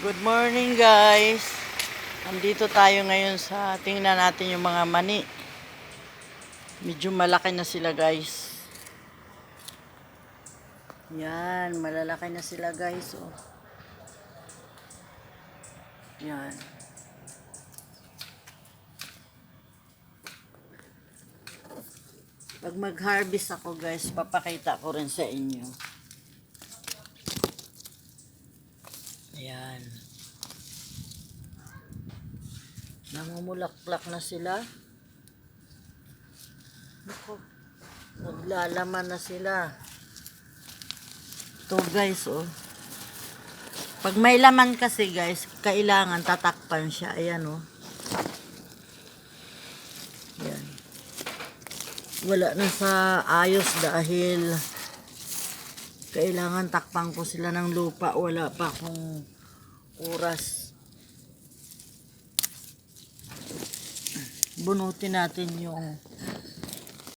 Good morning guys. Nandito tayo ngayon sa tingnan natin yung mga mani. Medyo malaki na sila guys. Yan, malalaki na sila guys. Oh. Yan. Pag mag-harvest ako guys, papakita ko rin sa inyo. Ayan. Namumulaklak na sila. Ako, naglalaman na sila. Ito guys, oh. Pag may laman kasi guys, kailangan tatakpan siya. Ayan, oh. Ayan. Wala na sa ayos dahil kailangan takpan ko sila ng lupa. Wala pa akong oras. Bunutin natin yung